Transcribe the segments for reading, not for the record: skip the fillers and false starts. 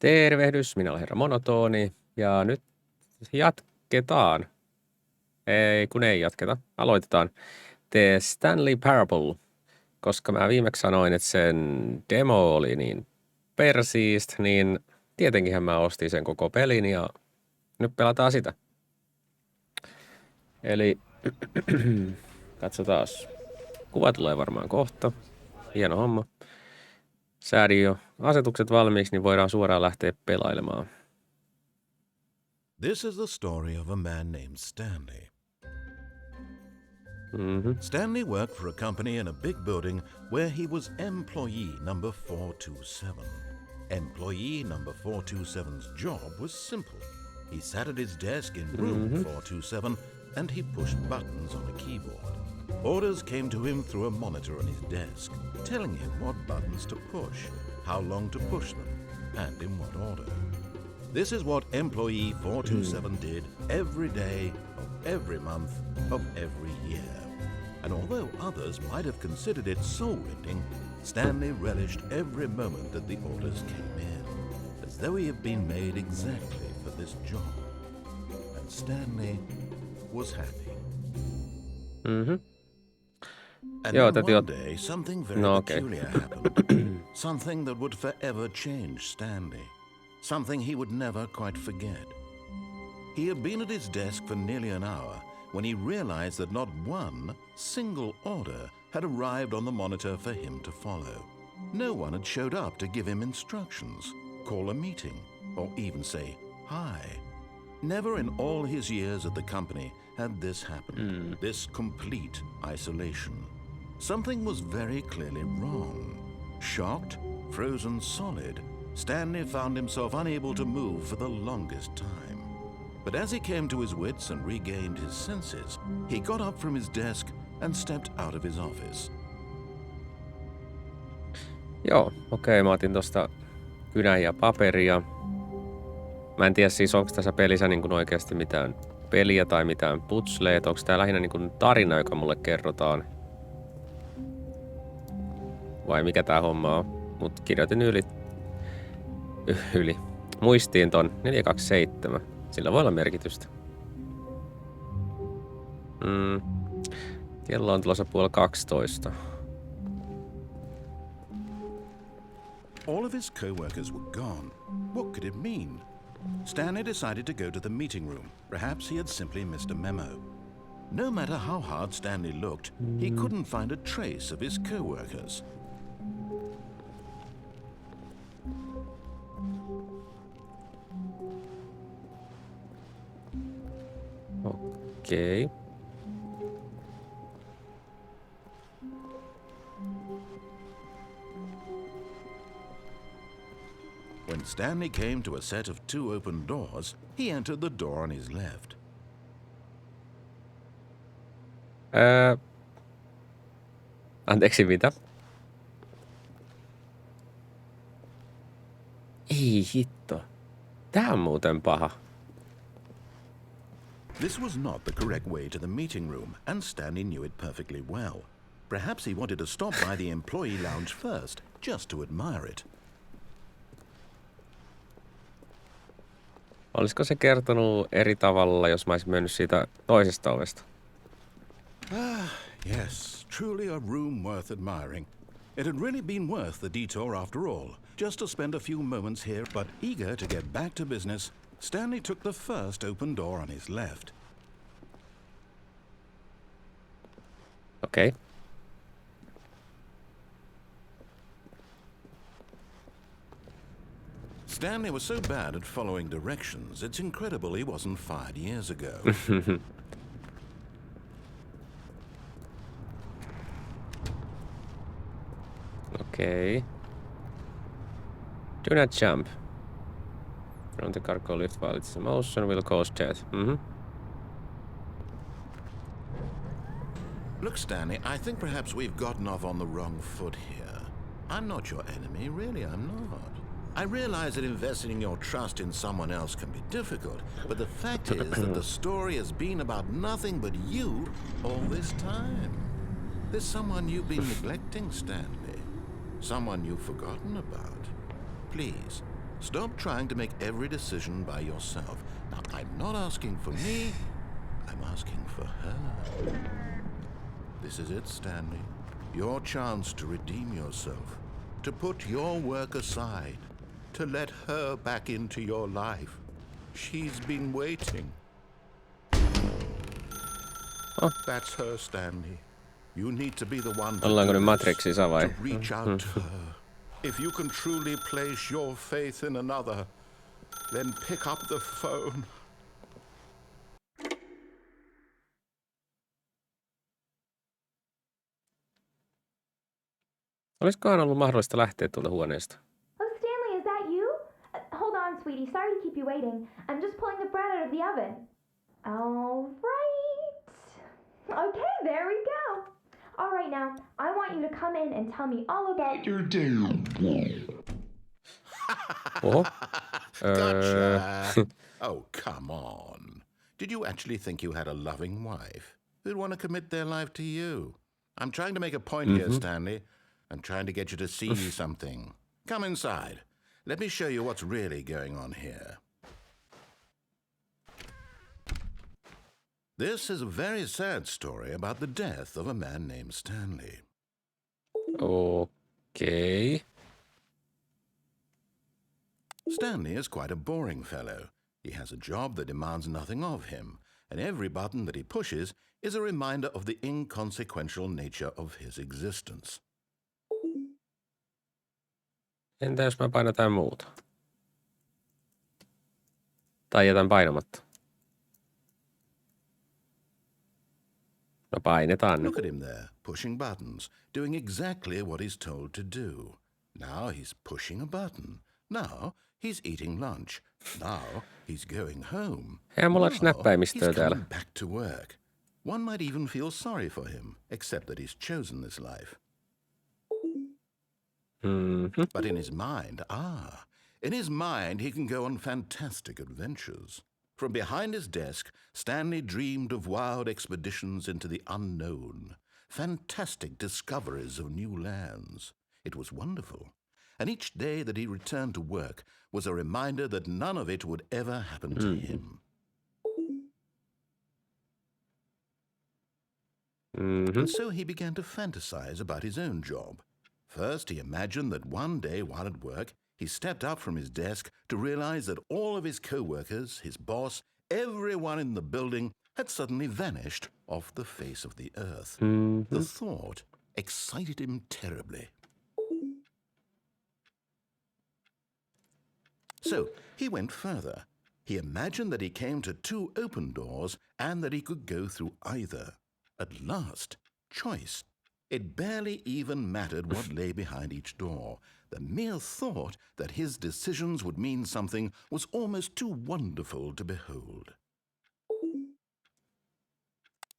Tervehdys, minä olen herra Monotoni ja nyt jatketaan. Ei jatketa. Aloitetaan. The Stanley Parable, koska mä viimeksi sanoin, että sen demo oli niin persiist, niin tietenkinhän mä ostin sen koko pelin ja nyt pelataan sitä. Eli katsotaan. Kuva tulee varmaan kohta. Hieno homma. Säädin jo asetukset valmiiksi, niin voidaan suoraan lähteä pelailemaan. This is the story of a man named Stanley. Stanley worked for a company in a big building where he was employee number 427. Employee number 427's job was simple. He sat at his desk in room 427 and he pushed buttons on a keyboard. Orders came to him through a monitor on his desk, telling him what buttons to push, how long to push them, and in what order. This is what employee 427 did every day of every month of every year. And although others might have considered it soul-rending, Stanley relished every moment that the orders came in, as though he had been made exactly for this job. And Stanley was happy. And then one day, something very peculiar happened. Something that would forever change Stanley. Something he would never quite forget. He had been at his desk for nearly an hour when he realized that not one single order had arrived on the monitor for him to follow. No one had showed up to give him instructions, call a meeting, or even say hi. Never in all his years at the company had this happened, this complete isolation. Something was very clearly wrong. Shocked, frozen solid, Stanley found himself unable to move for the longest time. But as he came to his wits and regained his senses, he got up from his desk and stepped out of his office. Joo, okei, mä otin tosta kynän ja paperia. Mä en tiedä siis, onko tässä pelissä niin kuin oikeasti mitään peliä tai mitään putsleja, onko tää lähinnä niin kuin tarina, joka mulle kerrotaan. Vai mikä tää homma on. Mut kirjoitin yli muistiin ton 427. Sillä voi olla merkitystä. Kello on tulossa 11:30. All of his co-workers were gone. What could it mean? Stanley decided to go to the meeting room. Perhaps he had simply missed a memo. No matter how hard Stanley looked, he couldn't find a trace of his co-workers. Okei. When Stanley came to a set of two open doors, he entered the door on his left. Anteeksi, mitä? Ei hitto. Tää on muuten paha. This was not the correct way to the meeting room, and Stanley knew it perfectly well. Perhaps he wanted to stop by the employee lounge first, just to admire it. Olisiko se kertonut eri tavalla, jos mä olisin mennyt siitä toisesta ovesta? Yes, truly a room worth admiring. It had really been worth the detour after all, just to spend a few moments here, but eager to get back to business, Stanley took the first open door on his left. Okay. Stanley was so bad at following directions, it's incredible he wasn't fired years ago. Okay. Do not jump. From the cargo lift while it's in motion will cause death. Look, Stanley, I think perhaps we've gotten off on the wrong foot here. I'm not your enemy, really, I'm not. I realize that investing your trust in someone else can be difficult, but the fact is that the story has been about nothing but you all this time. There's someone you've been neglecting, Stanley. Someone you've forgotten about. Please, Stop trying to make every decision by yourself. Now, I'm not asking for me, I'm asking for her. This is it, Stanley. Your chance to redeem yourself, to put your work aside, to let her back into your life. She's been waiting. Oh. That's her, Stanley. You need to be the one to, Ollaanko do nyt this, Matrixissa vai? to reach out to her. If you can truly place your faith in another, then pick up the phone. Olisikohan ollut mahdollista lähteä tuolta huoneesta? Oh, Stanley, is that you? Hold on, sweetie. Sorry to keep you waiting. I'm just pulling the bread out of the oven. All right. Okay, there we go. All right, now, I want you to come in and tell me all about your day. Oho. Gotcha. Oh, come on. Did you actually think you had a loving wife who'd want to commit their life to you? I'm trying to make a point here, Stanley. I'm trying to get you to see something. Come inside. Let me show you what's really going on here. This is a very sad story about the death of a man named Stanley. Okay. Stanley is quite a boring fellow. He has a job that demands nothing of him, and every button that he pushes is a reminder of the inconsequential nature of his existence. Entä jos mä painan jotain muuta? Tai jätän painamatta? No painetaan nyt. Look at him there, pushing buttons, doing exactly what he's told to do. Now he's pushing a button. Now he's eating lunch. Now he's going home. Eihän mulla olisi Now näppäimistöä he's täällä. coming back to work. One might even feel sorry for him, except that he's chosen this life. But in his mind, he can go on fantastic adventures. From behind his desk, Stanley dreamed of wild expeditions into the unknown, fantastic discoveries of new lands. It was wonderful. And each day that he returned to work was a reminder that none of it would ever happen to him. And so he began to fantasize about his own job. First, he imagined that one day while at work, he stepped up from his desk to realize that all of his co-workers, his boss, everyone in the building had suddenly vanished off the face of the earth. The thought excited him terribly. So he went further. He imagined that he came to two open doors and that he could go through either. At last, choice. It barely even mattered what lay behind each door. The mere thought that his decisions would mean something was almost too wonderful to behold.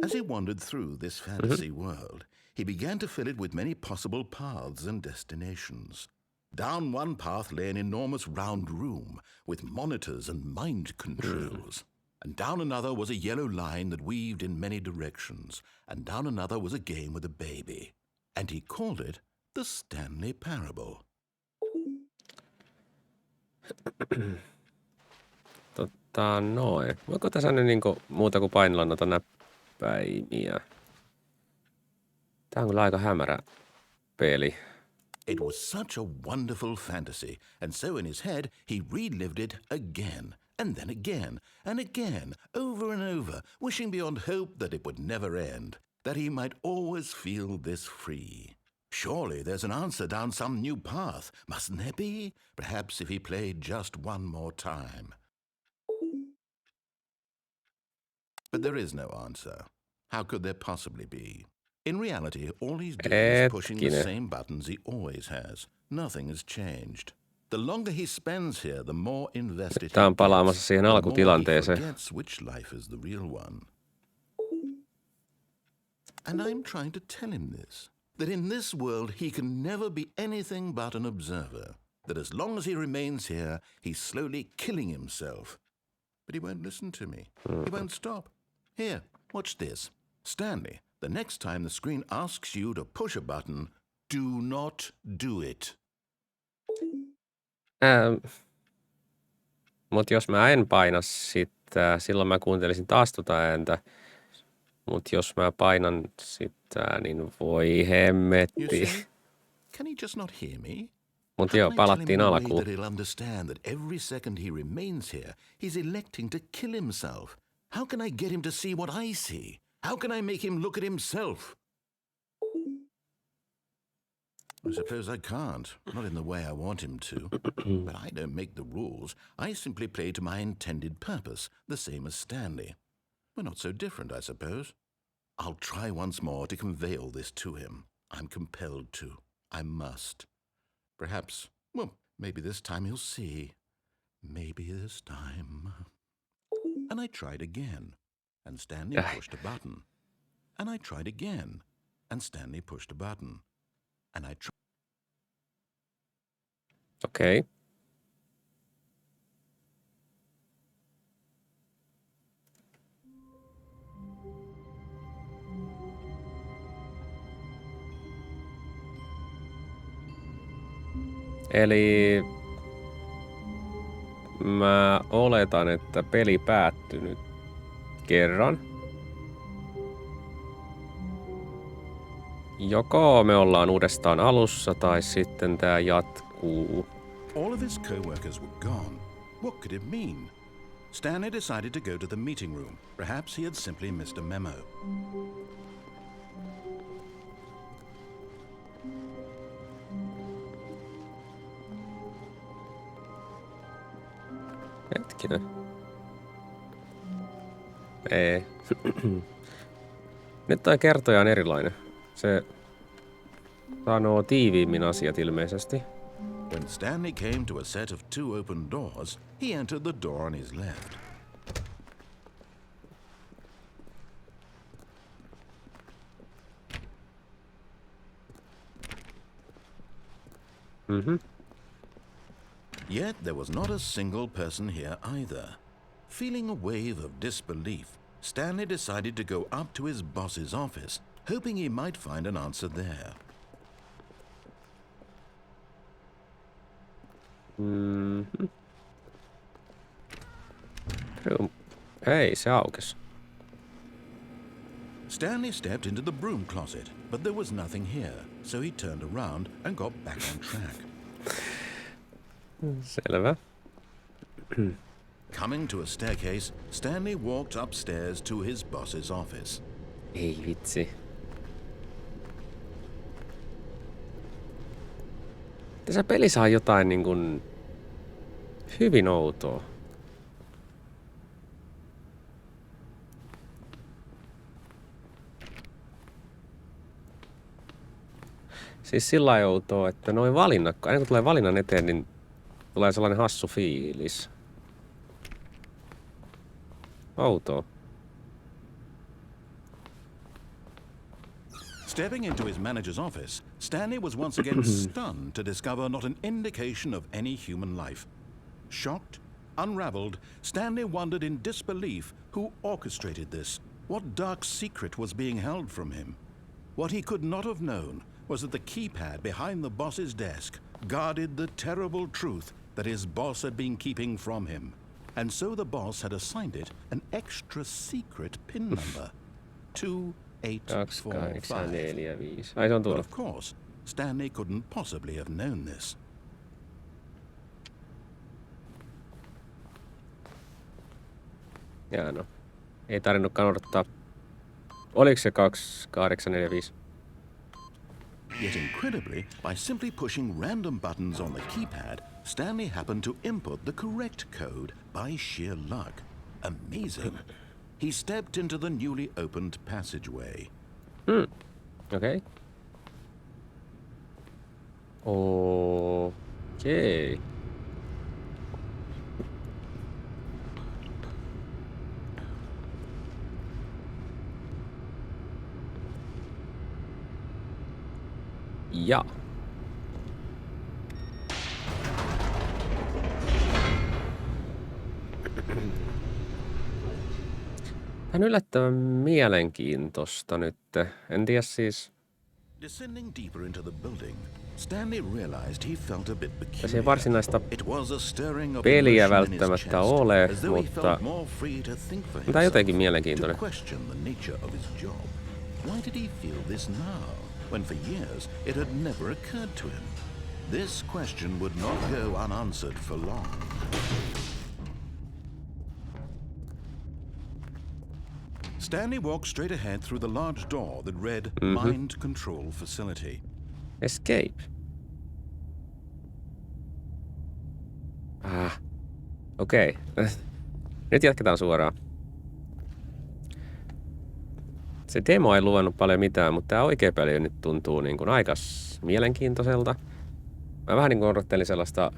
As he wandered through this fantasy world, he began to fill it with many possible paths and destinations. Down one path lay an enormous round room with monitors and mind controls. And down another was a yellow line that weaved in many directions. And down another was a game with a baby. And he called it the Stanley Parable. Noin. Voiko tässä nyt niinku muuta kuin painella noita näppäimiä? Tää on kyllä aika hämärä peli. It was such a wonderful fantasy, and so in his head he relived it again, and then again, and again, over and over, wishing beyond hope that it would never end, that he might always feel this free. Surely there's an answer down some new path, mustn't there be? Perhaps if he played just one more time. But there is no answer. How could there possibly be? In reality, all he's doing is pushing the same buttons he always has. Nothing has changed. The longer he spends here, the more invested Tää on palaamassa siihen alkutilanteeseen. Forgets which life is the real one. And I'm trying to tell him this, that in this world he can never be anything but an observer, that as long as he remains here, he's slowly killing himself. But he won't listen to me. He won't stop. Here, watch this. Stanley, the next time the screen asks you to push a button, do not do it. Mutta jos mä en paina sitä, silloin mä kuuntelisin taas tota ääntä. Mutta jos mä painan sitä, niin voi hemmetti. Can he just not hear me? Mutta joo, palattiin alkuun. That he'll understand that every second he remains here, he's electing to kill himself. How can I get him to see what I see? How can I make him look at himself? I suppose I can't. Not in the way I want him to. But I don't make the rules. I simply play to my intended purpose, the same as Stanley. We're not so different, I suppose. I'll try once more to convey all this to him. I'm compelled to. I must. Perhaps, well, maybe this time he'll see. Maybe this time. And I tried again, and Stanley pushed a button. And I tried again, and Stanley pushed a button. And I tried. Okei. Eli mä oletan, että peli päättyi nyt kerran. Joko me ollaan uudestaan alussa tai sitten tää jatkuu. All of his co-workers were gone. What could it mean? Stanley decided to go to the meeting room. Perhaps he had simply missed a memo. Hetkinen. Ei. Nyt toi kertoja on erilainen. Se sanoo tiiviimmin asiat ilmeisesti. When Stanley came to a set of 2 open doors, he entered the door on his left. Yet there was not a single person here either. Feeling a wave of disbelief, Stanley decided to go up to his boss's office, hoping he might find an answer there. Hei, se aukesi. Stanley stepped into the broom closet, but there was nothing here, so he turned around and got back on track. Selvä. Coming to a staircase, Stanley walked upstairs to his boss's office. Ei vitsi. Tässä pelissä on jotain niin kuin hyvin outoa. Siis sillä lailla outoa, että noin valinnat, aina kun tulee valinnan eteen, niin tulee sellainen hassu fiilis. Outoa. Stepping into his manager's office, Stanley was once again stunned to discover not an indication of any human life. Shocked, unraveled, Stanley wondered in disbelief who orchestrated this, what dark secret was being held from him. What he could not have known was that the keypad behind the boss's desk guarded the terrible truth that his boss had been keeping from him. And so the boss had assigned it an extra secret PIN number. 2845. But of course, Stanley couldn't possibly have known this. Jaa no. Ei tarvinnutkaan odottaa. Oliko se 2845? Yet incredibly, by simply pushing random buttons on the keypad, Stanley happened to input the correct code by sheer luck. Amazing. He stepped into the newly opened passageway. Okay. Okay. Ja. Tämä on yllättävän mielenkiintoista nyt. En tiedä siis. Descending deeper into the building, Stanley realized he felt a bit Tässä ei varsinaista It was a stirring of peliä emotion in his välttämättä chest, ole, as though he mutta felt more free to think for tämä on jotenkin himself, mielenkiintoinen. to question the nature of his job. Why did he feel this now, when for years it had never occurred to him? This question would not go unanswered for long. Stanley walked straight ahead through the large door that read Mind Control Facility. Escape. Okei. Nyt jatketaan suoraan. Se demo ei luvannut paljon mitään, mutta tämä oikea peli nyt tuntuu niin kuin aika mielenkiintoiselta. Mä vähän niin kuin odottelin sellaista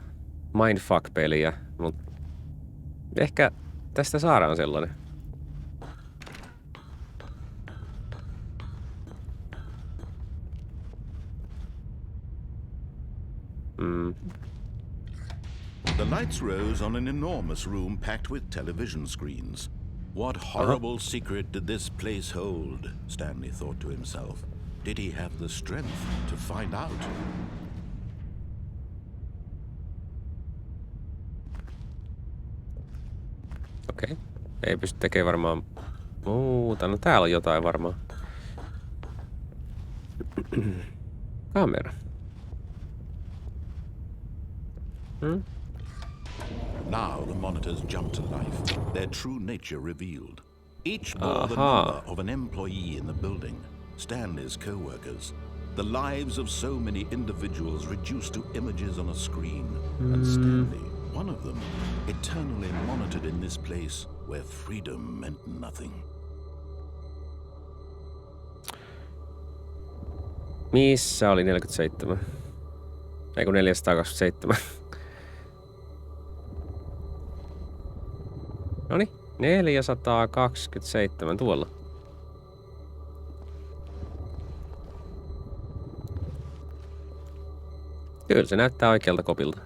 mindfuck-peliä, mutta ehkä tästä saadaan sellainen. The lights rose on an enormous room packed with television screens. What horrible secret did this place hold? Stanley thought to himself. Did he have the strength to find out? Okei. Ei pysty tekemään varmaan muuta. No täällä on jotain varmaan. Kamera. Now the monitors jumped to life, their true nature revealed. Each bore the number of an employee in the building, Stanley's co-workers. The lives of so many individuals reduced to images on a screen. And Stanley, one of them, eternally monitored in this place where freedom meant nothing. Missä oli 47? Ei kun 427. Noniin, 427 tuolla. Kyllä se näyttää oikealta kopilta.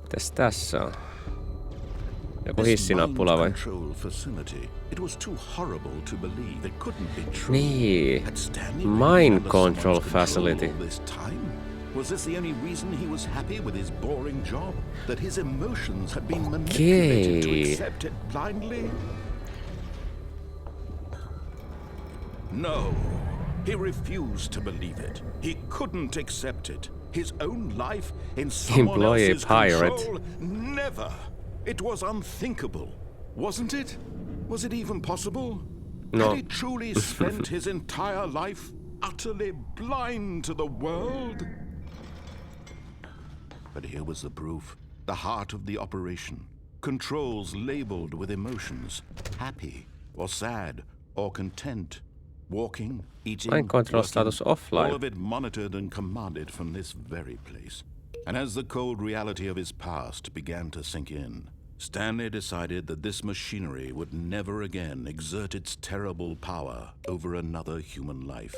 Mitäs tässä on? Joku hissinappula vai? Niin. Mind control facility. Was this the only reason he was happy with his boring job? That his emotions had been manipulated to accept it blindly? No, he refused to believe it. He couldn't accept it. His own life in someone else's control? Never. It was unthinkable, wasn't it? Was it even possible? No. Had he truly spent his entire life utterly blind to the world? But here was the proof. The heart of the operation. Controls labeled with emotions. Happy, or sad, or content. Walking, eating, Mind control status offline. all of it monitored and commanded from this very place. And as the cold reality of his past began to sink in, Stanley decided that this machinery would never again exert its terrible power over another human life.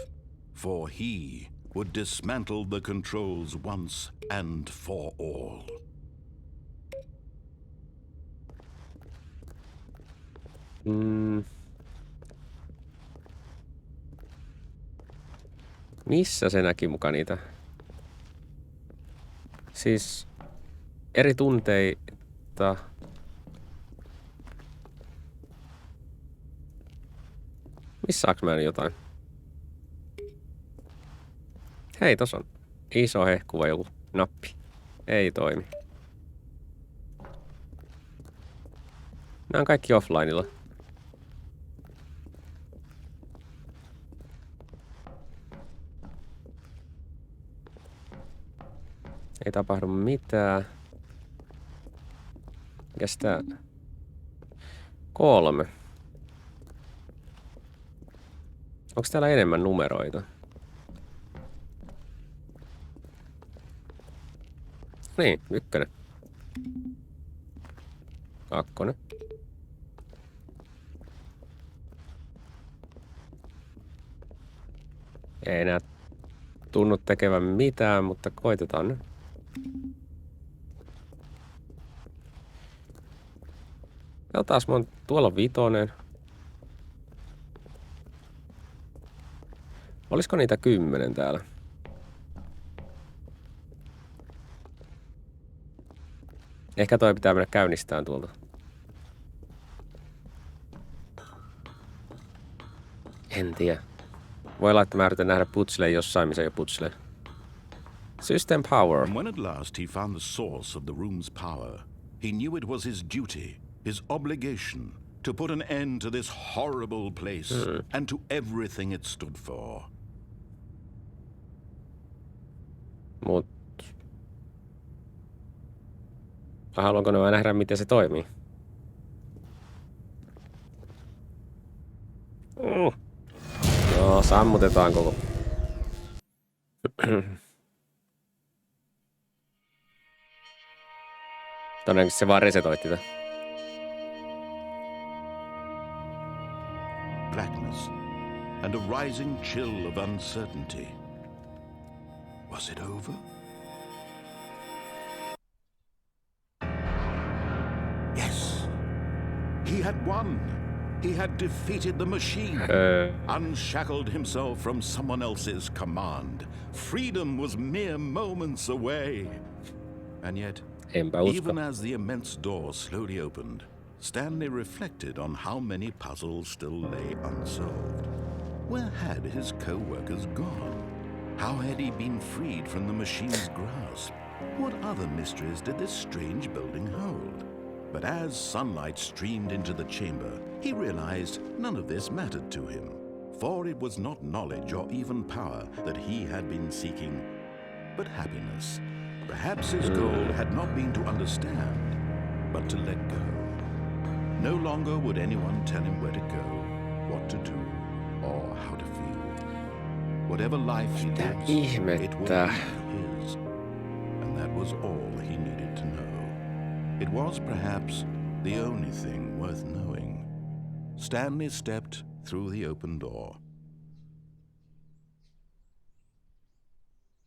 For he would dismantle the controls once and for all. Missä se näki muka niitä? Siis eri tunteita. Missä saaks mä jotain? Hei, tossa on iso hehkuva joku nappi. Ei toimi. Nämä on kaikki offlineilla. Ei tapahdu mitään. Mikäs tää? 3. Onks täällä enemmän numeroita? Niin, 1. 2. Ei enää tunnu tekevän mitään, mutta koitetaan nyt. Katsotaan, tuolla on 5. Olisiko niitä 10 täällä? Ehkä toi pitää mennä käynnistään tuolta. En tiedä. Voi olla, että mä yritän nähdä putsleen jossain, missä ei ole putsleen. System power. And when at last he found the source of the room's power, he knew it was his duty, his obligation, to put an end to this horrible place and to everything it stood for. Mut... Haluanko ne vaan nähdä, miten se toimii? No, sammutetaan koko. Todennäköisesti se vaan resetoitti tätä. Blackness and a rising chill of uncertainty. Was it over? Yes. He had won. He had defeated the machine. Unshackled himself from someone else's command. Freedom was mere moments away. And yet, even as the immense door slowly opened, Stanley reflected on how many puzzles still lay unsolved. Where had his co-workers gone? How had he been freed from the machine's grasp? What other mysteries did this strange building hold? But as sunlight streamed into the chamber, he realized none of this mattered to him, for it was not knowledge or even power that he had been seeking, but happiness. Perhaps his goal had not been to understand, but to let go. No longer would anyone tell him where to go, what to do, or how to feel. Whatever life he lives, it would be his. And that was all he needed to know. It was perhaps the only thing worth knowing. Stanley stepped through the open door.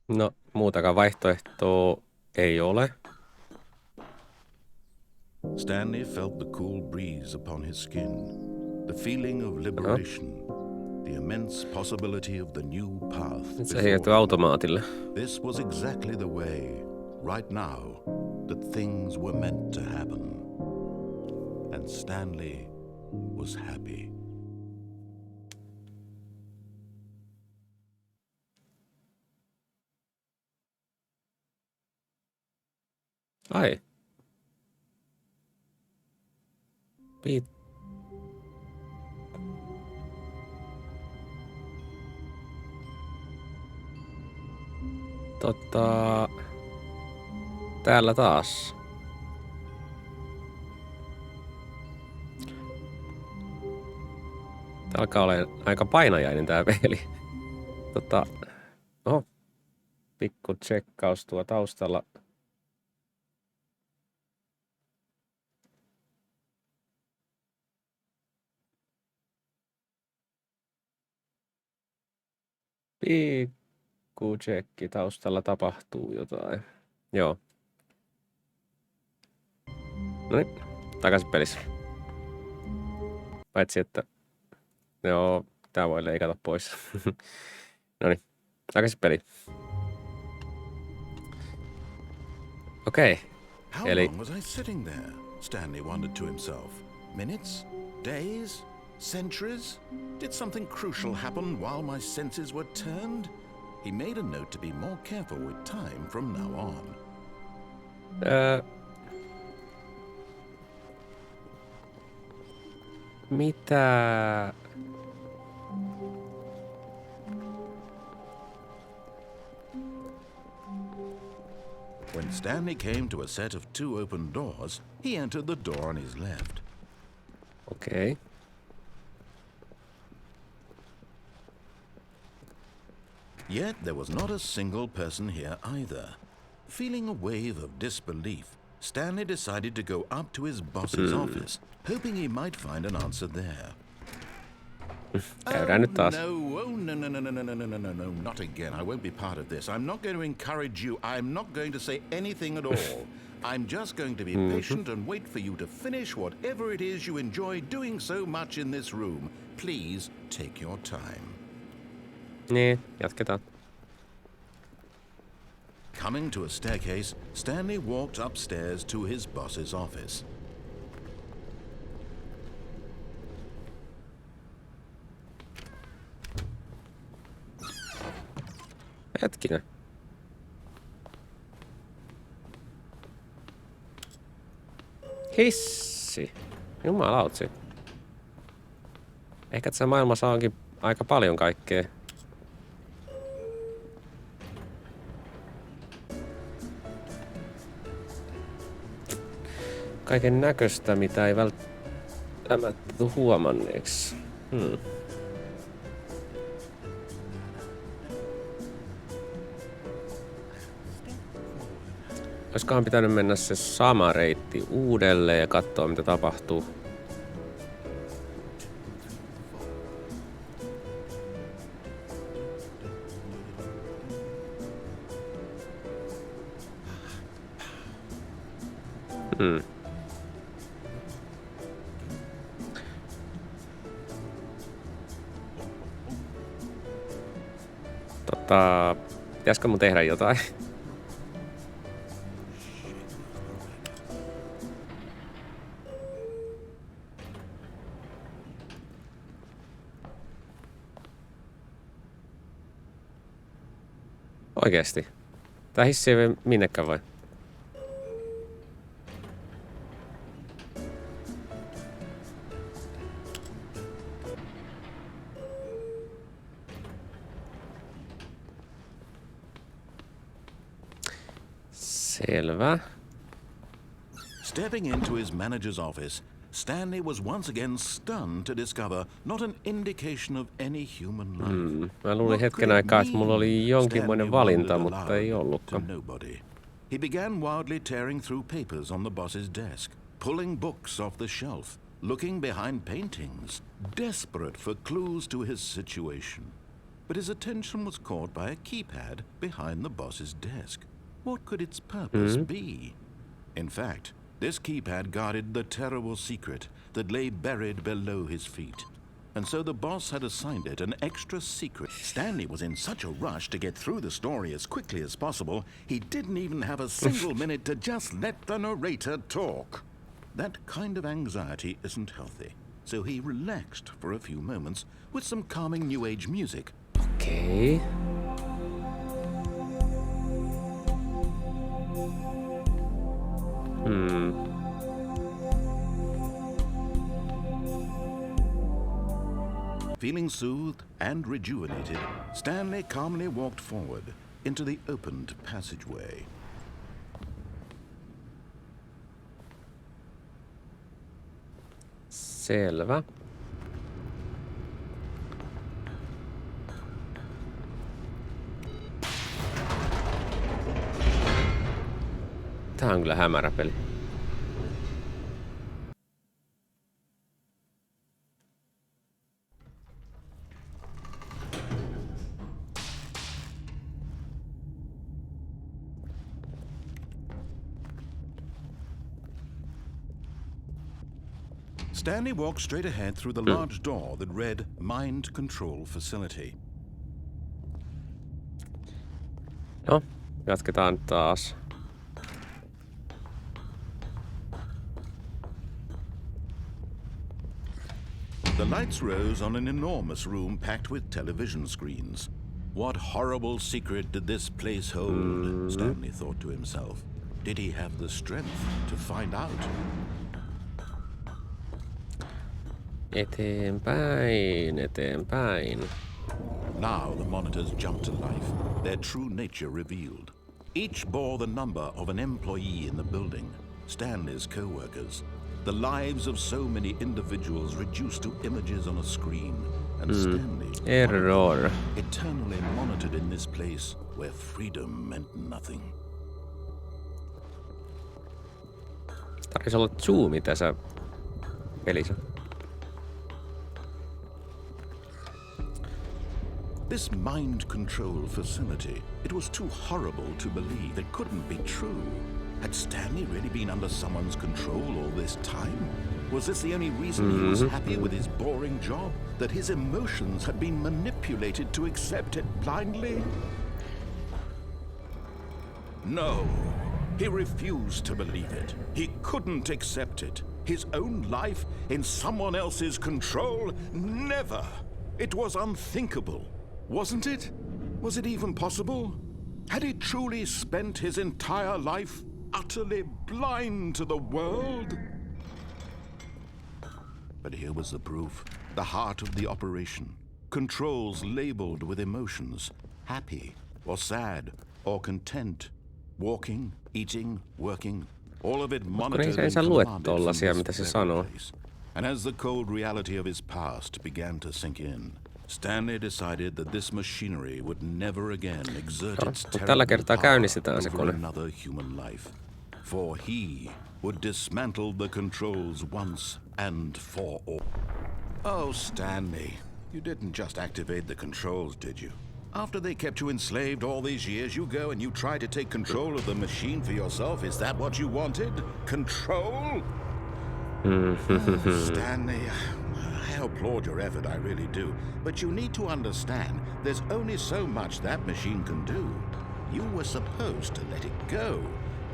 No, muutakaan vaihtoehtoa ei ole. Stanley felt the cool breeze upon his skin, the feeling of liberation, the immense possibility of the new path. Se siirtyy automaatille. This was exactly the way, right now, that things were meant to happen. And Stanley was happy. Ai. Täällä taas. Tää alkaa olemaan aika painajainen tää peli. Oho. Pikku tsekkaus tuo taustalla. Pikku tsekki, taustalla tapahtuu jotain. Joo. Noniin, takaisin pelissä. Paitsi, että... Joo, tää voi leikata pois. Noniin, takaisin peliin. Okei. How long was I sitting there? Stanley wondered to himself. Minutes? Days? Centuries? Did something crucial happen while my senses were turned? He made a note to be more careful with time from now on. Mitä? When Stanley came to a set of 2 open doors, he entered the door on his left. Okei. Yet there was not a single person here either. Feeling a wave of disbelief, Stanley decided to go up to his boss's office, hoping he might find an answer there. Käydään nyt taas. No, not again. I won't be part of this. I'm not going to encourage you. I'm not going to say anything at all. I'm just going to be patient and wait for you to finish whatever it is you enjoy doing so much in this room. Please take your time. Niin, jatketaan. Coming to a staircase, Stanley walked upstairs to his boss's office. Hetkinen. Hissi. Jumalautsi. Ehkä tässä maailmassa onkin aika paljon kaikkea. Kaiken näköistä, mitä ei välttämättä tule huomanneeksi. Olisikohan pitänyt mennä se sama reitti uudelleen ja katsoa, mitä tapahtuu. Pitäisikö mun tehdä jotain? Oikeesti. Tää hissi ei vie minnekään vai? Selvä. Stepping into his manager's office, Stanley was once again stunned to discover not an indication of any human life. Mä luulin hetken aikaa, että mulla oli jonkinmoinen valinta, mutta ei ollutkaan. He began wildly tearing through papers on the boss's desk, pulling books off the shelf, looking behind paintings, desperate for clues to his situation. But his attention was caught by a keypad behind the boss's desk. What could its purpose be? In fact, this keypad guarded the terrible secret that lay buried below his feet. And so the boss had assigned it an extra secret. Stanley was in such a rush to get through the story as quickly as possible, he didn't even have a single minute to just let the narrator talk. That kind of anxiety isn't healthy, so he relaxed for a few moments with some calming New Age music. Okei. Feeling soothed and rejuvenated, Stanley calmly walked forward into the opened passageway. Selvä. Tää on kyllä hämärä peli. Stanley walked straight ahead through the large door that read Mind Control Facility. No, jatketaan taas. The lights rose on an enormous room packed with television screens. What horrible secret did this place hold? Stanley thought to himself. Did he have the strength to find out? Eteenpäin, eteenpäin. Now the monitors jumped to life, their true nature revealed. Each bore the number of an employee in the building, Stanley's co-workers. The lives of so many individuals reduced to images on a screen, and Stanley, Error. eternally monitored in this place where freedom meant nothing. Tarvitsisi olla zoomi tässä pelissä. This mind control facility, it was too horrible to believe. It couldn't be true. Had Stanley really been under someone's control all this time? Was this the only reason he was happy with his boring job? That his emotions had been manipulated to accept it blindly? No. He refused to believe it. He couldn't accept it. His own life in someone else's control? Never. It was unthinkable. Wasn't it? Was it even possible? Had he truly spent his entire life utterly blind to the world? But here was the proof. The heart of the operation. Controls labeled with emotions. Happy, or sad, or content. Walking, eating, working. All of it monitored and commanded from this very place. And as the cold reality of his past began to sink in, Stanley decided that this machinery would never again exert its terrible power over another human life. For he would dismantle the controls once and for all. Oh, Stanley, you didn't just activate the controls, did you? After they kept you enslaved all these years, you go and you try to take control of the machine for yourself. Is that what you wanted? Control? Stanley, I applaud your effort, I really do. But you need to understand, there's only so much that machine can do. You were supposed to let it go.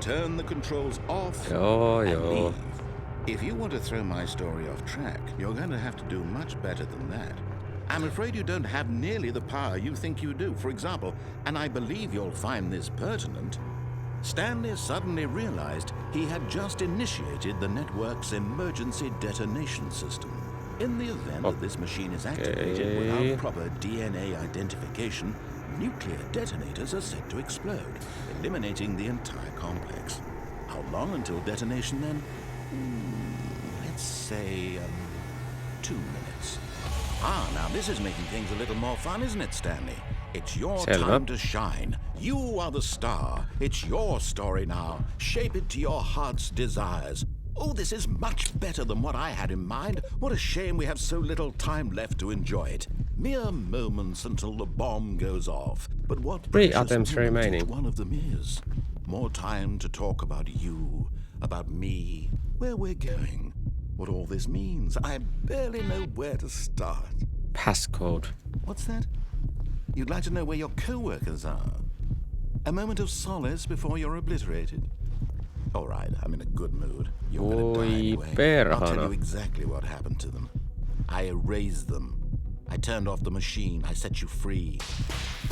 Turn the controls off and leave. If you want to throw my story off track, you're going to have to do much better than that. I'm afraid you don't have nearly the power you think you do. For example, and I believe you'll find this pertinent, Stanley suddenly realized he had just initiated the network's emergency detonation system. In the event that this machine is activated without proper DNA identification, nuclear detonators are set to explode, eliminating the entire complex. How long until detonation then? Let's say 2 minutes. Now this is making things a little more fun, isn't it, Stanley? It's your time to shine. You are the star. It's your story now. Shape it to your heart's desires. Oh, this is much better than what I had in mind. What a shame we have so little time left to enjoy it. Mere moments until the bomb goes off. But what 3 items remaining. One of them is more time to talk about you, about me, where we're going, what all this means. I barely know where to start. Passcode. What's that? You'd like to know where your co-workers are? A moment of solace before you're obliterated? All right, I'm in a good mood. You're gonna die anyway. I'll tell you exactly what happened to them. I erased them. I turned off the machine. I set you free.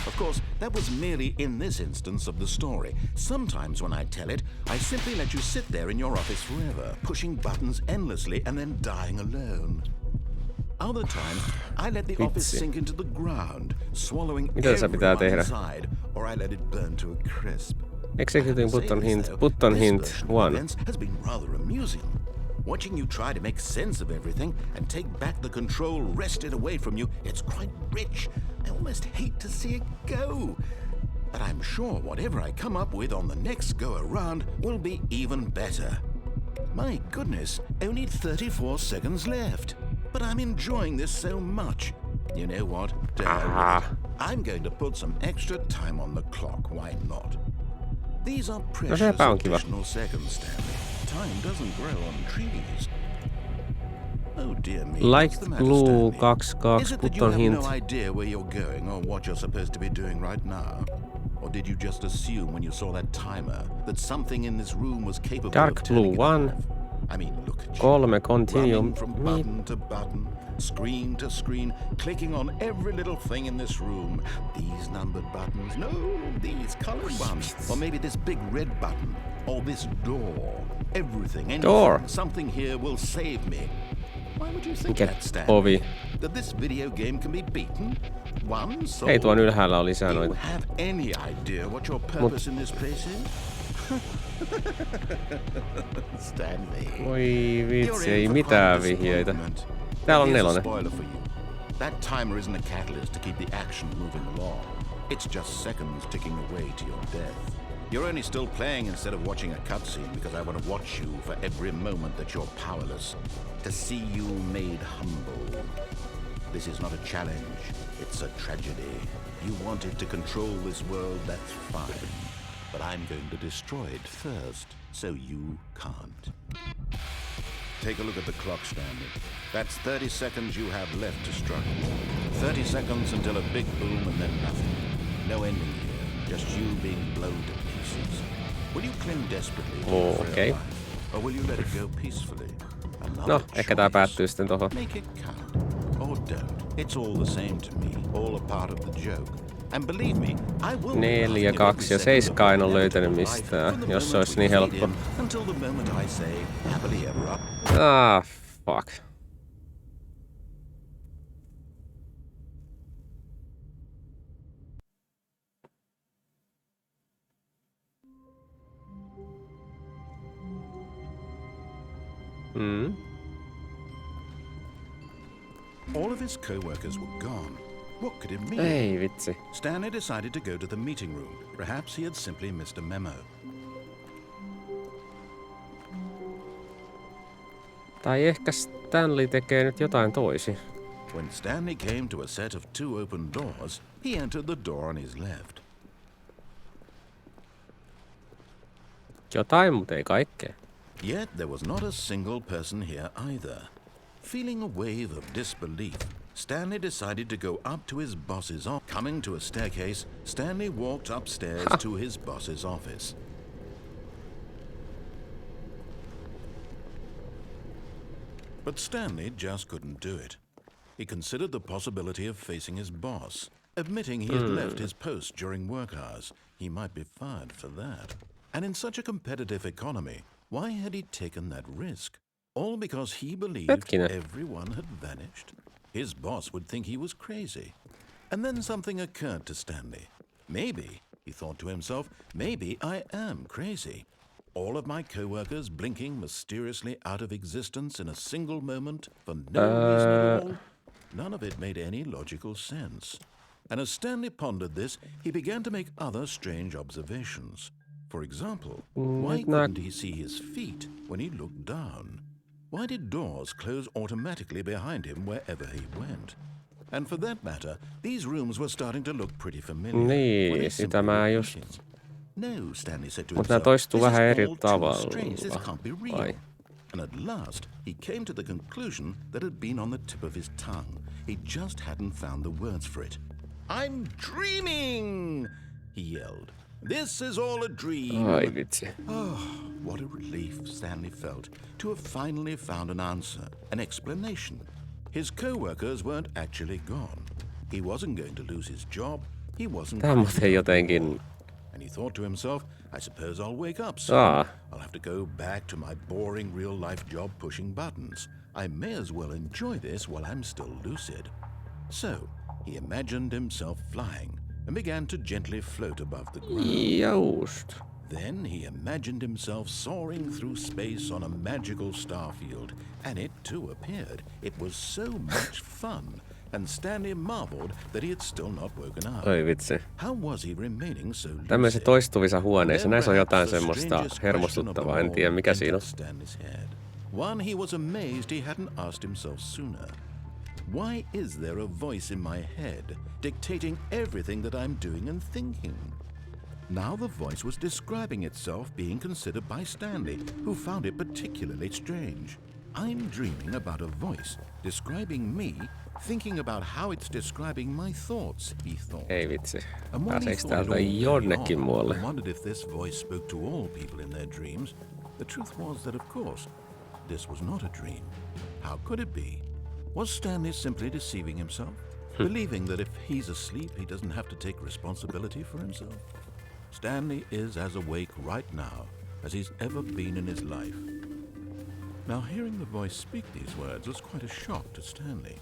Of course, that was merely in this instance of the story. Sometimes when I tell it, I simply let you sit there in your office forever, pushing buttons endlessly and then dying alone. Other times, I let the office sink into the ground, swallowing everyone inside, or I let it burn to a crisp. Executing button hint 1. Has been rather amusing. Watching you try to make sense of everything and take back the control wrested away from you, it's quite rich. I almost hate to see it go. But I'm sure whatever I come up with on the next go-around will be even better. My goodness, only 34 seconds left. But I'm enjoying this so much. You know what? I'm going to put some extra time on the clock. Why not? These are precious additional seconds, Stanley. Time doesn't grow on trees. Oh dear me. Light blue 22 Is it that you button have hint. no idea where you're going or what you're supposed to be doing right now? Or did you just assume when you saw that timer that something in this room was capable Dark of turning blue it 1. off? I mean, look at you. 3 continue. Running from button to button, screen to screen, clicking on every little thing in this room. These numbered buttons, no, these colored ones. Or maybe this big red button, or this door. Everything, anything, something here will save me. Why would you think that, Stanley? That this video game can be beaten? One soul? Hei, tuon ylhäällä on lisää Do you noita. have any idea what your purpose in this place is? Stanley. Oi vitsi, ei mitään vihjeitä. Täällä on 4. That timer isn't a catalyst to keep the action moving along. It's just seconds ticking away to your death. You're only still playing instead of watching a cutscene because I want to watch you for every moment that you're powerless. To see you made humble. This is not a challenge, it's a tragedy. You wanted to control this world, that's fine. But I'm going to destroy it first, so you can't. Take a look at the clock, Stanley. That's 30 seconds you have left to struggle. 30 seconds until a big boom and then nothing. No ending here, just you being blown to pieces. Will you cling desperately to your frail life, or will you let it go peacefully? No, ehkä tää päättyy sitten tohon. Make it count, or don't. It's all the same to me, all a part of the joke. And believe me, I will 4, 2 ja 7 en ole löytänyt mistään, jos se olisi niin helppo. Until the moment I say happily ever up. Ah, fuck. All of his co-workers were gone. What could it mean? Ei vitsi. Stanley decided to go to the meeting room. Perhaps he had simply missed a memo. Tai ehkä Stanley tekee nyt jotain toisin. When Stanley came to a set of 2 open doors, he entered the door on his left. Jotain, mutta ei kaikkea. Yet there was not a single person here either. Feeling a wave of disbelief, Stanley decided to go up to his boss's office. Coming to a staircase, Stanley walked upstairs to his boss's office. But Stanley just couldn't do it. He considered the possibility of facing his boss. Admitting he had left his post during work hours, he might be fired for that. And in such a competitive economy, why had he taken that risk? All because he believed everyone had vanished? His boss would think he was crazy. And then something occurred to Stanley. Maybe, he thought to himself, maybe I am crazy. All of my co-workers blinking mysteriously out of existence in a single moment for no reason at all. None of it made any logical sense. And as Stanley pondered this, he began to make other strange observations. For example, why couldn't he see his feet when he looked down? Why did doors close automatically behind him wherever he went? And for that matter, these rooms were starting to look pretty familiar. Niin, sitä mä just... No, Stanley said to Mutta nämä himself, toistuu this is vähän eri all too tavalla. strange, this can't be real. Vai? And at last, he came to the conclusion that had been on the tip of his tongue. He just hadn't found the words for it. I'm dreaming, he yelled. This is all a dream. Ai vitsi. Oh, what a relief Stanley felt to have finally found an answer, an explanation. His co-workers weren't actually gone. He wasn't going to lose his job. He wasn't. Tää muuten jotenkin... And he thought to himself, I suppose I'll wake up soon. I'll have to go back to my boring real-life job pushing buttons. I may as well enjoy this while I'm still lucid. So, he imagined himself flying and began to gently float above the ground. Just. Then he imagined himself soaring through space on a magical starfield, and it too appeared. It was so much fun. And Stanley marveled that he had still not woken up. Oi vitsi. How was he remaining so lucid? Tämmöisissä toistuvissa huoneissa, näissä on jotain semmoista hermostuttavaa, en tiedä mikä siinä on. One he was amazed he hadn't asked himself sooner. Why is there a voice in my head dictating everything that I'm doing and thinking? Now the voice was describing itself being considered by Stanley, who found it particularly strange. I'm dreaming about a voice describing me, thinking about how it's describing my thoughts, he thought. Ei vitsi. Pääseekö täältä jonnekin muualle? I wondered if this voice spoke to all people in their dreams. The truth was that, of course, this was not a dream. How could it be? Was Stanley simply deceiving himself? Believing that if he's asleep, he doesn't have to take responsibility for himself? Stanley is as awake right now as he's ever been in his life. Now, hearing the voice speak these words was quite a shock to Stanley.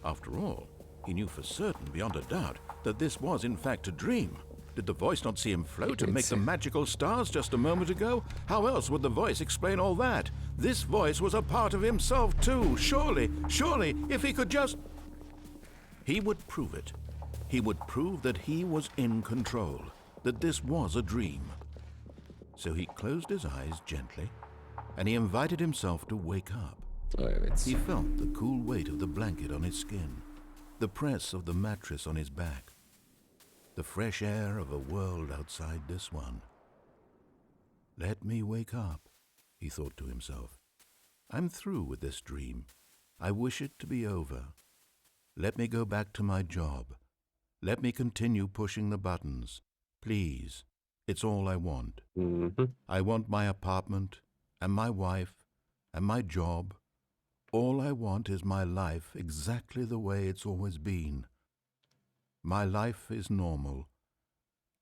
After all, he knew for certain, beyond a doubt, that this was in fact a dream. Did the voice not see him float and make the magical stars just a moment ago? How else would the voice explain all that? This voice was a part of himself too. Surely, if he could just... He would prove it. He would prove that he was in control, that this was a dream. So he closed his eyes gently, and he invited himself to wake up. He felt the cool weight of the blanket on his skin, the press of the mattress on his back, the fresh air of a world outside this one. Let me wake up, he thought to himself. I'm through with this dream. I wish it to be over. Let me go back to my job. Let me continue pushing the buttons. Please. It's all I want. I want my apartment, and my wife, and my job. All I want is my life exactly the way it's always been. My life is normal.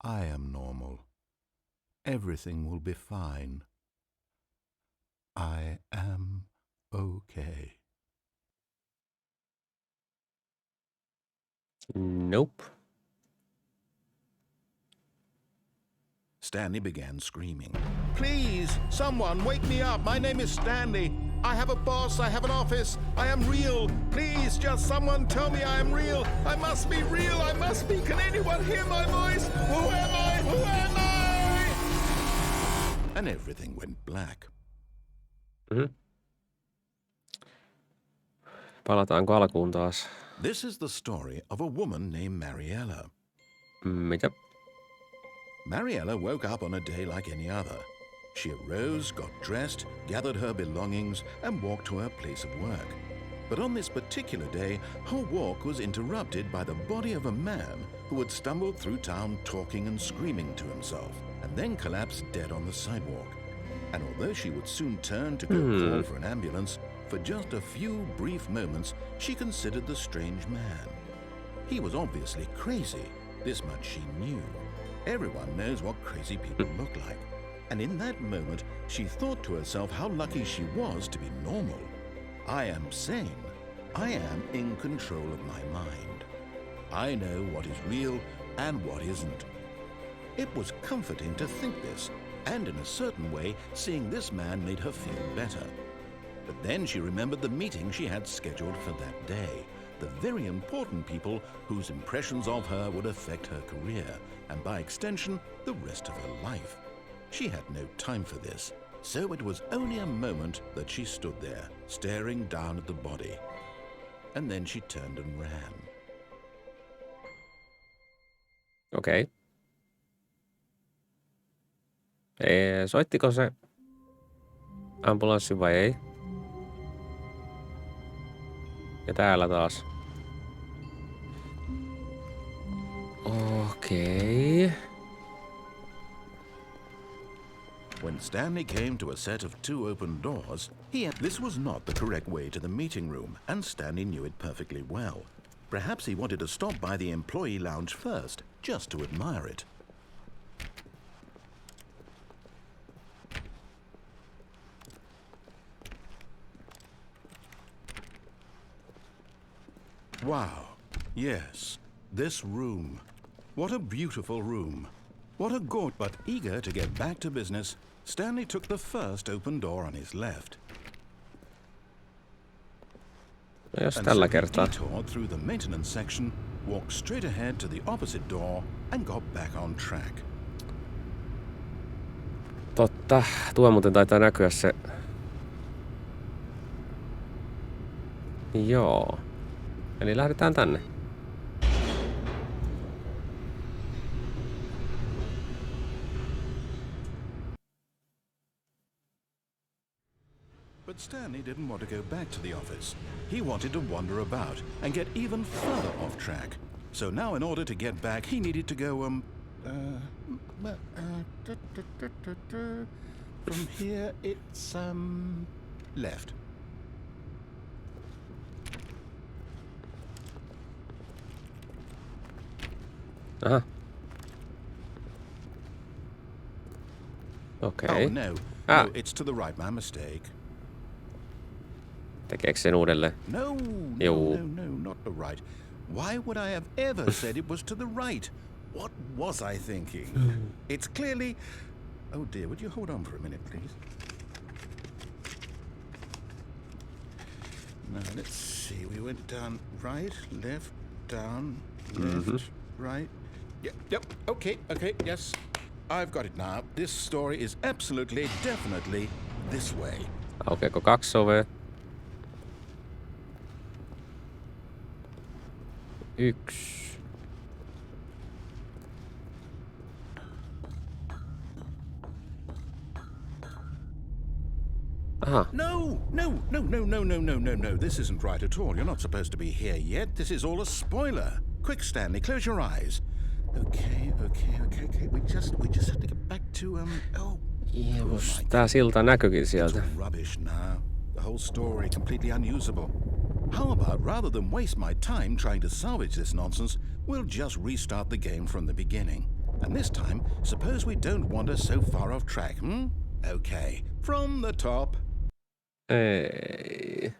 I am normal. Everything will be fine. I am okay. Nope. Stanley began screaming. Please, someone, wake me up. My name is Stanley. I have a boss. I have an office. I am real. Please, just someone tell me I am real. I must be real. I must be. Can anyone hear my voice? Who am I? Who am I? And everything went black. Palataanko alkuun taas? This is the story of a woman named Mariella. Mitä? Mariella woke up on a day like any other. She arose, got dressed, gathered her belongings, and walked to her place of work. But on this particular day, her walk was interrupted by the body of a man who had stumbled through town talking and screaming to himself, and then collapsed dead on the sidewalk. And although she would soon turn to go call for an ambulance, for just a few brief moments, she considered the strange man. He was obviously crazy. This much she knew. Everyone knows what crazy people look like. And in that moment, she thought to herself how lucky she was to be normal. I am sane. I am in control of my mind. I know what is real and what isn't. It was comforting to think this, and in a certain way, seeing this man made her feel better. But then she remembered the meeting she had scheduled for that day, the very important people whose impressions of her would affect her career, and by extension, the rest of her life. She had no time for this, so it was only a moment that she stood there, staring down at the body. And then she turned and ran. Okei. Soittiko se ambulanssi vai ei? Ja täällä taas. Okei. When Stanley came to a set of 2 open doors, this was not the correct way to the meeting room, and Stanley knew it perfectly well. Perhaps he wanted to stop by the employee lounge first, just to admire it. Wow. Yes, this room. What a beautiful room. What a gorgeous. But eager to get back to business, Stanley took the first open door on his left. No jos tällä kertaa. Detoured through the maintenance section, walked straight ahead to the opposite door, and got back on track. Totta. Tuo muuten taitaa näkyä se. Joo. Eli lähdetään tänne. But Stanley didn't want to go back to the office. He wanted to wander about and get even further off track. So now in order to get back, he needed to go, from here it's, left. Aha. Okei. Oh, no. No, it's to the right. My mistake. Tekeekö sen uudelleen? No, not the right. Why would I have ever said it was to the right? What was I thinking? It's clearly... Oh dear, would you hold on for a minute, please? Now, let's see. We went down right, left, down, left, right. Yep, okay, yes. I've got it now. This story is absolutely, definitely this way. Aukeako 2 ovea? 1. Aha. No. This isn't right at all. You're not supposed to be here yet. This is all a spoiler. Quick, Stanley, close your eyes. Okay. We just have to get back to Tää silta näkyykin sieltä. Rubbish now. The whole story completely unusable. How about rather than waste my time trying to salvage this nonsense, we'll just restart the game from the beginning. And this time, suppose we don't wander so far off track, hmm? Okay, from the top. Ei.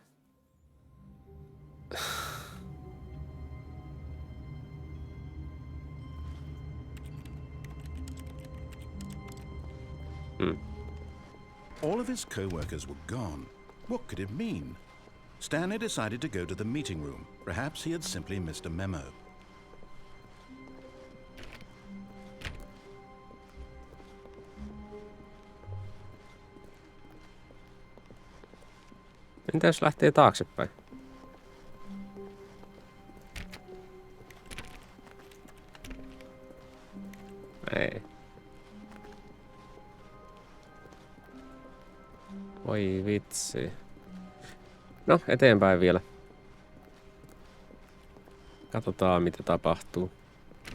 All of his co-workers were gone. What could it mean? Stanley decided to go to the meeting room. Perhaps he had simply missed a memo. Entä jos lähtee taaksepäin? Ei. Oi vitsi. No, eteenpäin vielä. Katsotaan mitä tapahtuu.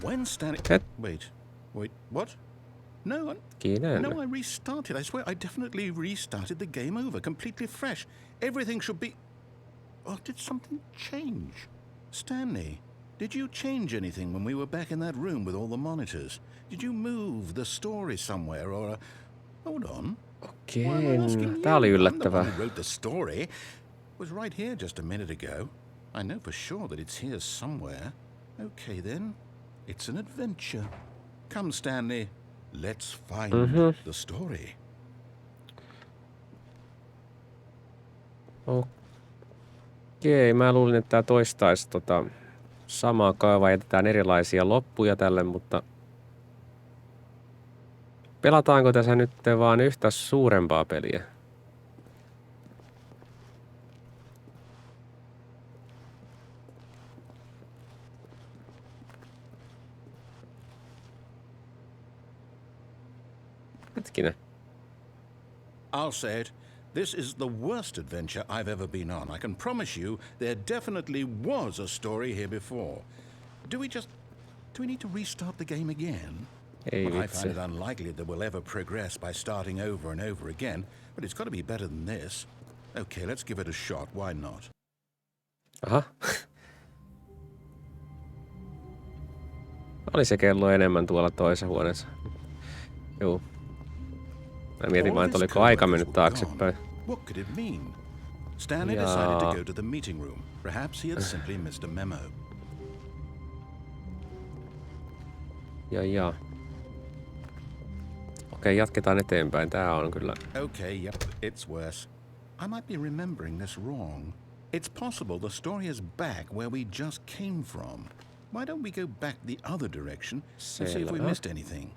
When Stanley... Wait, what? No, I restarted. I swear I definitely restarted the game over, completely fresh. Everything should be... Oh, did something change? Stanley, did you change anything when we were back in that room with all the monitors? Did you move the story somewhere or... Hold on. Okei, tää oli yllättävää. I'm the one who wrote the story. It was right here just a minute ago. I know for sure that it's here somewhere. Okay then, it's an adventure. Come Stanley, let's find the story. Okei, mä luulin, että tää toistaisi samaa kaavaa. Jätetään erilaisia loppuja tälle, mutta... Pelataanko tässä nyt vaan yhtä suurempaa peliä? Hetkinen. I'll say it. This is the worst adventure I've ever been on. I can promise you there definitely was a story here before. Do we need to restart the game again? Well, I find it unlikely that we'll ever progress by starting over and over again, but it's got to be better than this. Okay, let's give it a shot. Why not? Aha. Oli se kello enemmän tuolla toisessa huoneessa. Juu. Mä mietin vaan, että oliko aika mennyt taaksepäin. What could it mean? Stanley decided to go to the meeting room. Perhaps he had simply missed a memo. Ja. Okei, jatketaan eteenpäin. Tää on kyllä... Okay, yep, it's worse. I might be remembering this wrong. It's possible the story is back where we just came from. Why don't we go back the other direction and see if we missed anything?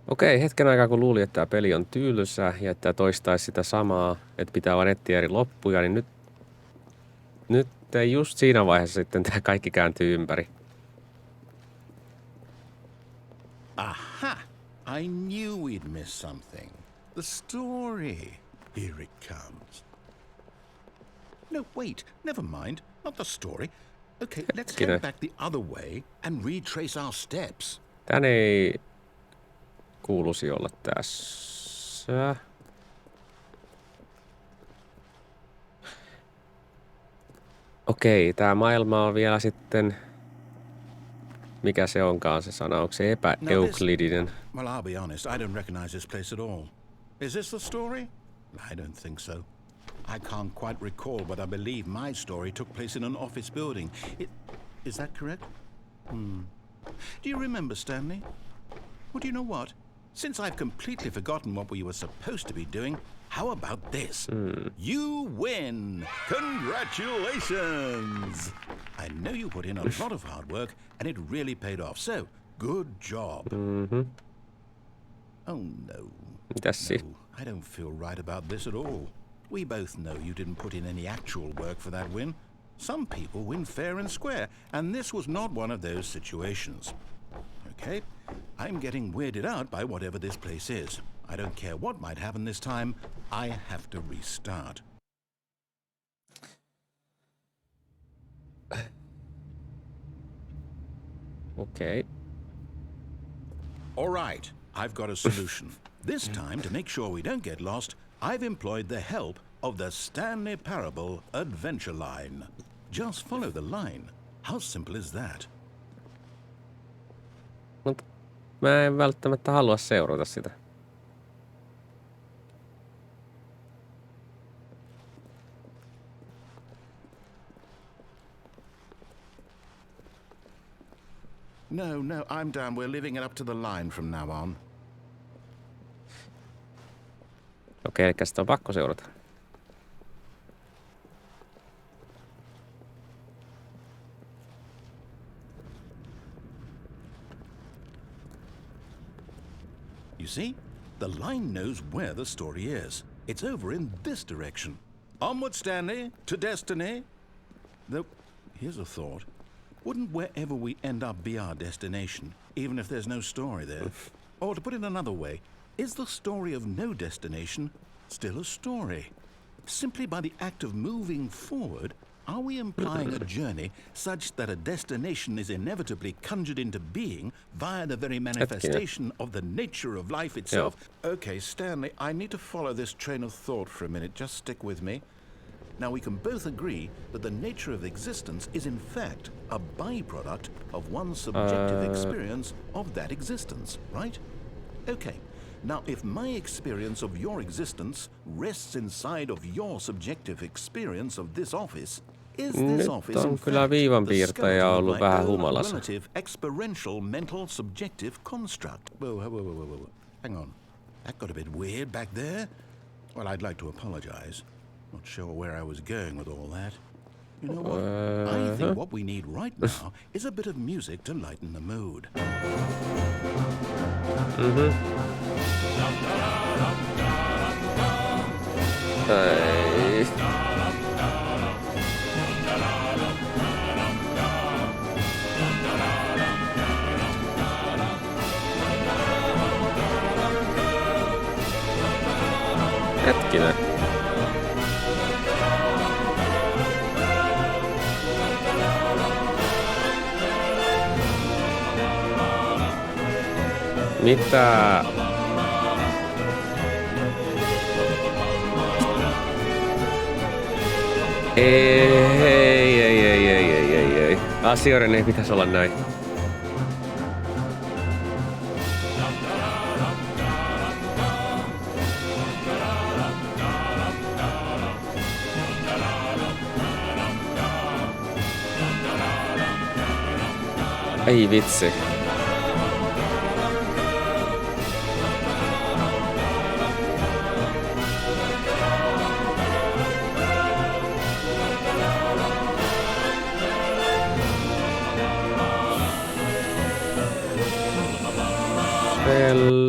Okei, hetken aikaa kun luulin, että tämä peli on tylsä ja että toistaisi sitä samaa, että pitää vaan etsiä eri loppuja, niin nyt just siinä vaiheessa sitten tämä kaikki kääntyy ympäri. Aha! I knew we'd miss something. The story. Here it comes. No, wait. Never mind. Not the story. Okay, let's head back the other way and retrace our steps. Tän ei kuuluisi olla tässä. Okei, tää maailma on vielä sitten... Mikä se onkaan se sana? Onko se epäeuklidinen? Well, I'll be honest, I don't recognize this place at all. Is this the story? I don't think so. I can't quite recall, but I believe my story took place in an office building. Is that correct? Do you remember, Stanley? Well, do you know what? Since I've completely forgotten what we were supposed to be doing, how about this? You win! Congratulations! I know you put in a lot of hard work, and it really paid off, so good job. Oh no. No, I don't feel right about this at all. We both know you didn't put in any actual work for that win. Some people win fair and square, and this was not one of those situations. Okay, I'm getting weirded out by whatever this place is. I don't care what might happen this time, I have to restart. Okei. All right, I've got a solution. This time, to make sure we don't get lost, I've employed the help of the Stanley Parable adventure line. Just follow the line. How simple is that? Mut mä en välttämättä halua seurata sitä. No, I'm down. We're leaving it up to the line from now on. Okei, eli sitä on pakko seurata. You see? The line knows where the story is. It's over in this direction. Onward, Stanley, to destiny. Though, here's a thought. Wouldn't wherever we end up be our destination, even if there's no story there? Or to put it another way, is the story of no destination still a story? Simply by the act of moving forward, are we implying a journey such that a destination is inevitably conjured into being via the very manifestation of the nature of life itself? Okay, Stanley, I need to follow this train of thought for a minute. Just stick with me. Now, we can both agree that the nature of existence is in fact a byproduct of one's subjective experience of that existence, right? Okay. Now, if my experience of your existence rests inside of your subjective experience of this office, is this office in fact the skeleton of my own relative experiential mental subjective construct? Whoa. Hang on. That got a bit weird back there. Well, I'd like to apologize. Not sure where I was going with all that. You know what? I think what we need right now is a bit of music to lighten the mood. Ei. Hetkinen. Mitä? Ei. Asioiden ei pitäisi olla näin. Ei vitsi.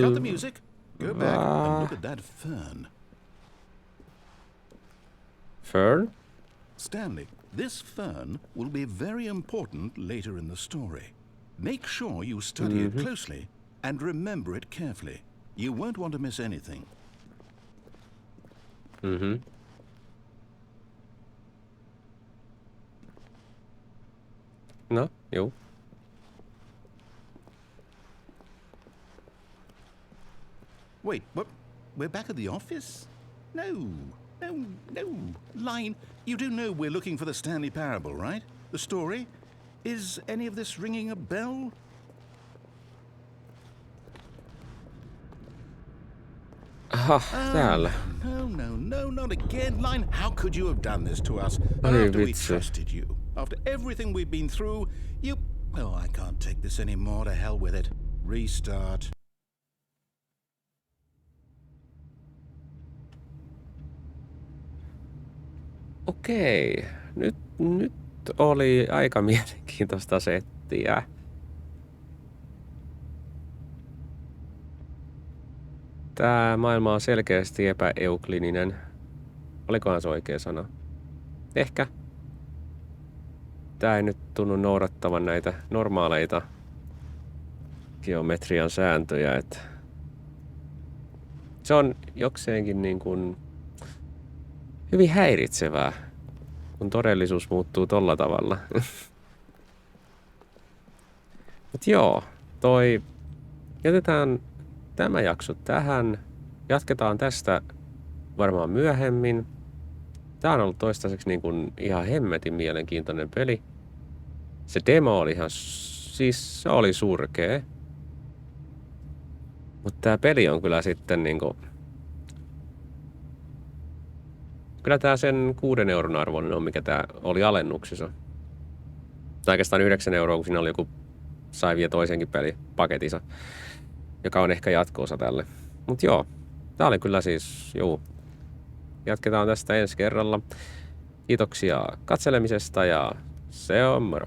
Cut the music. Go back and look at that fern. Fern? Stanley, this fern will be very important later in the story. Make sure you study it closely and remember it carefully. You won't want to miss anything. No, joo. Wait, what? We're back at the office? No. Line, you do know we're looking for the Stanley Parable, right? The story? Is any of this ringing a bell? Aha, täällä. No, not again, Line. How could you have done this to us? After we trusted you. After everything we've been through, you... Oh, I can't take this anymore. To hell with it. Restart. Okei. Nyt oli aika mielenkiintoista settiä. Tää maailma on selkeästi epäeuklininen. Olikohan se oikea sana? Ehkä. Tää ei nyt tunnu noudattavan näitä normaaleita geometrian sääntöjä, että Se on jokseenkin niin kuin hyvin häiritsevää, kun todellisuus muuttuu tolla tavalla. Mut joo, jätetään tämä jakso tähän. Jatketaan tästä varmaan myöhemmin. Tää on ollut toistaiseksi niin kuin ihan hemmetin mielenkiintoinen peli. Se demo oli siis se oli surkea. Mutta tää peli on kyllä sitten niinku... Kyllä tää sen 6 euron arvoinen on, mikä tää oli alennuksissa. Tai oikeastaan 9 euroa, kun siinä oli joku sai vielä toisenkin peli paketissa, joka on ehkä jatko-osa tälle. Mut joo, tää oli kyllä siis, jatketaan tästä ensi kerralla. Kiitoksia katselemisesta ja se on moro.